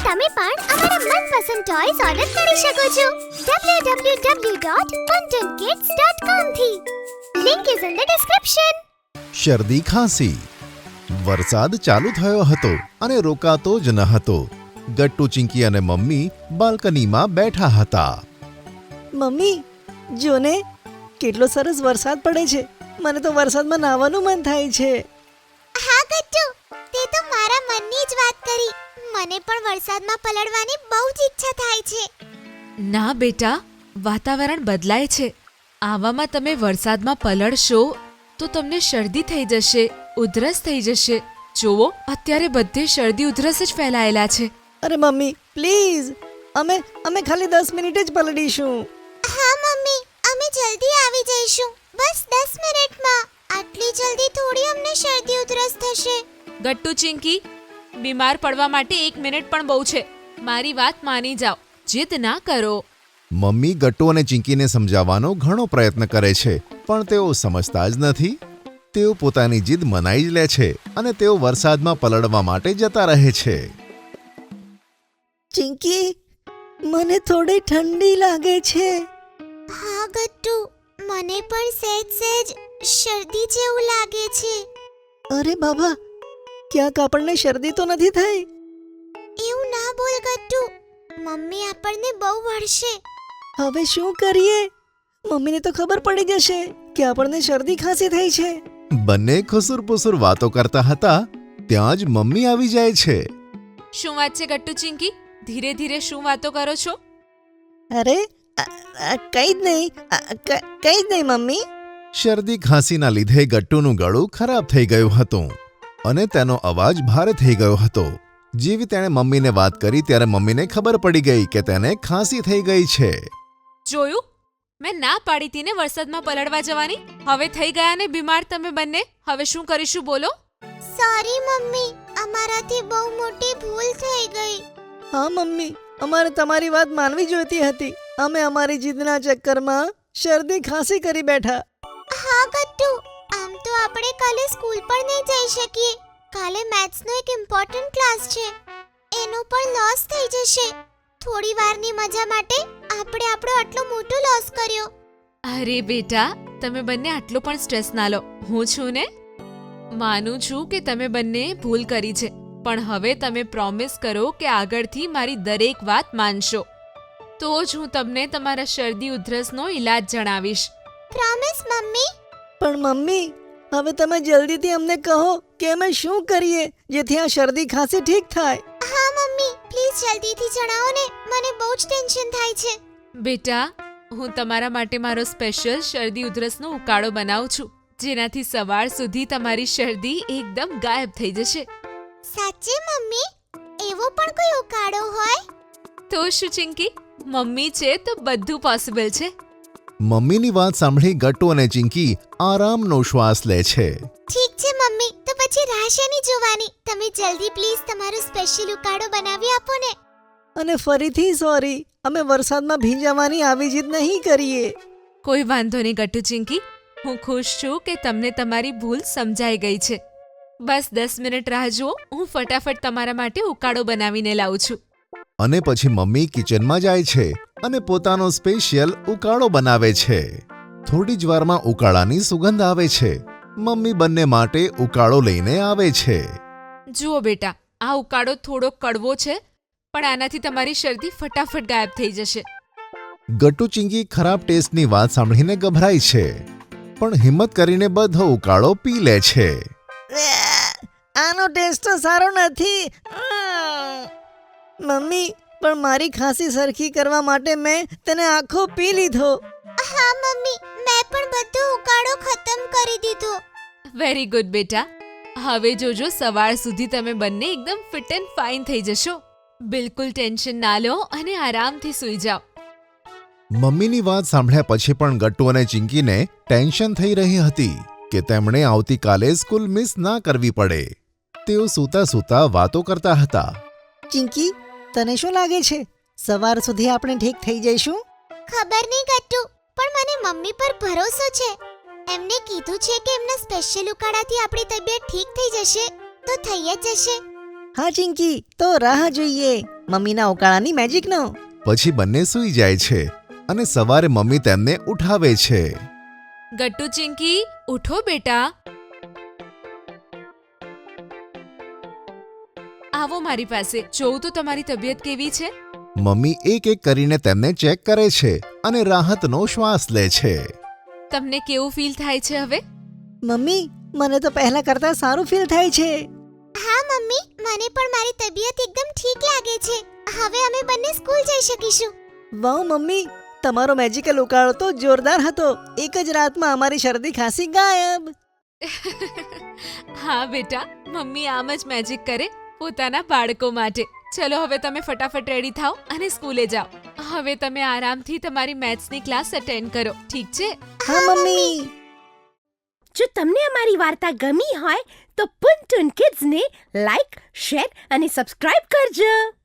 તમે પણ અમારા મનપસંદ ટોયઝ ઓર્ડર કરી શકો છો www.funtonkids.com થી. Link is in the description. શરદી ખાંસી. વરસાદ ચાલુ થયો હતો અને રોકાતો જ ન હતો. ગટ્ટુ, ચિંકી અને મમ્મી બાલ્કનીમાં બેઠા હતા. મમ્મી જોને કેટલો સરસ વરસાદ પડે છે. મને તો વરસાદમાં નાહવાનું મન થાય છે. હા ગટ્ટુ, તે તો મારા મનની જ વાત કરી. મને પણ વરસાદમાં પલળવાની બહુ જ ઈચ્છા થાય છે. ના બેટા, વાતાવરણ બદલાય છે. આવામાં તમે વરસાદમાં પલળશો તો તમને શરદી થઈ જશે, ઉધરસ થઈ જશે. જોવો, અત્યારે બધે શરદી ઉધરસ જ ફેલાયેલા છે. અરે મમ્મી પ્લીઝ, અમે ખાલી 10 મિનિટ જ પલળીશું. હા મમ્મી, અમે જલ્દી આવી જઈશું. બસ 10 મિનિટમાં. આટલી જલ્દી થોડી અમને શરદી ઉધરસ થશે. ગટ્ટુ, ચિંકી, બીમાર પડવા માટે 1 મિનિટ પણ બહુ છે. મારી વાત માની જાઓ, જીદ ના કરો. મમ્મી ગટ્ટુ અને ચિંકીને સમજાવવાનો ઘણો પ્રયત્ન કરે છે, પણ તેઓ સમજતા જ નથી. તેઓ પોતાની જીદ મનાઈ જ લે છે અને તેઓ વરસાદમાં પલળવા માટે જતા રહે છે. ચિંકી, મને થોડી ઠંડી લાગે છે. હા ગટ્ટુ, મને પણ સહેજ શરદી જેવું લાગે છે. અરે બાબા, ક્યાંક આપણને શરદી તો નથી થઈ? એવું ના બોલ ગટ્ટુ, મમ્મી આપણને બહુ વળશે. હવે શું કરીએ? મમ્મીને તો ખબર પડી જશે કે આપણને શરદી ખાંસી થઈ છે. બંને ખુસુર-પુસુર વાતો કરતા હતા, ત્યાં જ મમ્મી આવી જાય છે. શું વાત છે ગટ્ટુ, ચિંકી? ધીરે ધીરે શું વાતો કરો છો? અરે કંઈ જ નહીં મમ્મી. શરદી ખાંસીના લીધે ગટ્ટુનું ગળું ખરાબ થઈ ગયું હતું અને તેનો અવાજ ભારે થઈ ગયો હતો. જેવી તેણે મમ્મીને વાત કરી ત્યારે મમ્મીને ખબર પડી ગઈ કે તેને ખાંસી થઈ ગઈ છે. જોયું, મેં ના પાડી હતી ને વરસાદમાં પલળવા જવાની. હવે થઈ ગયા ને બીમાર તમે બંને. હવે શું કરીશું બોલો? સોરી મમ્મી, અમારાથી બહુ મોટી ભૂલ થઈ ગઈ. હા મમ્મી, અમારે તમારી વાત માનવી જોઈતી હતી. અમે અમારી જીદના ચક્કરમાં શરદી ખાંસી કરી બેઠા. હા ગટ્ટુ, આમ તો આપણે કાલે સ્કૂલ પર નહીં જઈ શકીએ. કાલે મેથ્સનો એક ઇમ્પોર્ટન્ટ ક્લાસ છે. એનો પણ લોસ થઈ જશે. થોડી વારની મજા માટે આપણે આપણો આટલો મોટો લોસ કર્યો. અરે બેટા, તમે બંને આટલો પણ સ્ટ્રેસ ના લો. હું છું ને. માનું છું કે તમે બંને ભૂલ કરી છે, પણ હવે તમે પ્રોમિસ કરો કે આગળથી મારી દરેક વાત માનશો. તો જ હું તમને તમારા શરદી ઉધરસનો ઈલાજ જણાવીશ. Promise mummy. પણ મમ્મી, હવે તમે જલ્દીથી અમને કહો કે અમે શું કરીએ જેથી આ શરદી ખાંસી ઠીક થાય. હા મમ્મી, પ્લીઝ જલ્દીથી જણાવો ને. મને બહુ જ ટેન્શન થાય છે. બેટા, હું તમારા માટે મારો સ્પેશિયલ શરદી ઉધરસનો ઉકાળો બનાવું છું, જેનાથી સવાર સુધી તમારી શરદી એકદમ ગાયબ થઈ જશે. સાચે મમ્મી? એવો પણ કોઈ ઉકાળો હોય? તો શું ચિંકી, મમ્મી છે તો બધું પોસિબલ છે. મમ્મીની વાત સાંભળી ગટ્ટુ અને ચિંકી આરામનો શ્વાસ લે છે. ઠીક છે મમ્મી, તો પછી રાહ શેની જોવાની? તમે જલ્દી પ્લીઝ તમારો સ્પેશિયલ ઉકાળો બનાવી આપો ને. અને ફરીથી સોરી, અમે વરસાદમાં ભીંજાવાની આવી જીદ નહીં કરીએ. કોઈ વાંધો નહીં ગટ્ટુ, ચિંકી. હું ખુશ છું કે તમને તમારી ભૂલ સમજાઈ ગઈ છે. બસ 10 મિનિટ રાહ જુઓ, હું ફટાફટ તમારા માટે ઉકાળો બનાવીને લાવું છું. અને પછી મમ્મી કિચનમાં જાય છે અને પોતાનો સ્પેશિયલ ઉકાળો બનાવે છે. થોડી જ વારમાં ઉકાળાની સુગંધ આવે છે. મમ્મી બંને માટે ઉકાળો લઈને આવે છે. જુઓ બેટા, આ ઉકાળો થોડો કડવો છે, પણ આનાથી તમારી શરદી ફટાફટ ગાયબ થઈ જશે. ગટ્ટુ, ચિંકી ખરાબ ટેસ્ટની વાત સાંભળીને ગભરાય છે, પણ હિંમત કરીને બધો ઉકાળો પી લે છે. આનો ટેસ્ટ તો સારો નથી. મમ્મી, પણ મારી ખાંસી સરખી કરવા માટે મેં તેને આખો પી લીધો. હા મમ્મી, મેં પણ બધો ઉકાળો ખતમ કરી દીધો. વેરી ગુડ બેટા. હવે જોજો, સવાર સુધી તમે બંને એકદમ ફિટ એન્ડ ફાઇન થઈ જશો. બિલકુલ ટેન્શન ના લો અને આરામથી સૂઈ જાઓ. મમ્મીની વાત સાંભળ્યા પછી પણ ગટ્ટુ અને ચિંકીને ટેન્શન થઈ રહી હતી કે તેમણે આવતીકાલે સ્કૂલ મિસ ના કરવી પડે. તેઓ સૂતા સૂતા વાતો કરતા હતા. ચિંકી, તને શું લાગે છે? સવાર સુધી આપણે ઠીક થઈ જઈશું? ખબર નહીં ગટ્ટુ, પણ મને મમ્મી પર ભરોસો છે. એમને કીધું છે કે એમના સ્પેશિયલ ઉકાળાથી આપણી તબિયત ઠીક થઈ જશે, તો થઈ જ જશે. હા ચિંકી, તો રાહ જોઈએ. મમ્મીના ઉકાળાની મેજિકનો. પછી બંને સૂઈ જાય છે અને સવારે મમ્મી તેમને ઉઠાવે છે. ગટ્ટુ ચિંકી ઉઠો બેટા. આવો મારી પાસે, જોઉં તો તમારી તબિયત કેવી છે. મમ્મી એક એક કરીને તેમને ચેક કરે છે અને રાહતનો શ્વાસ લે છે. તમને કેવું ફીલ થાય છે હવે? મમ્મી, મને તો પહેલા કરતા સારું ફીલ થાય છે. હા મમ્મી, મને પણ મારી તબિયત એકદમ ઠીક લાગે છે. હવે અમે બંને સ્કૂલ જઈ શકીશું. વાહ મમ્મી, તમારો મેજિકલ ઉકાળો તો જોરદાર હતો. એક જ રાતમાં અમારી શરદી ખાંસી ગાયબ. હા બેટા, મમ્મી આમ જ મેજિક કરે પોતાના બાળકો માટે. ચલો હવે તમે ફટાફટ રેડી થાઓ અને સ્કૂલે જાઓ. હવે તમે આરામથી તમારી મેથ્સની ક્લાસ અટેન્ડ કરો, ઠીક છે? હા મમ્મી. જો તમને અમારી વાર્તા ગમી હોય તો પુન ટુન કિડ્સને લાઈક, શેર અને સબસ્ક્રાઇબ કરજો.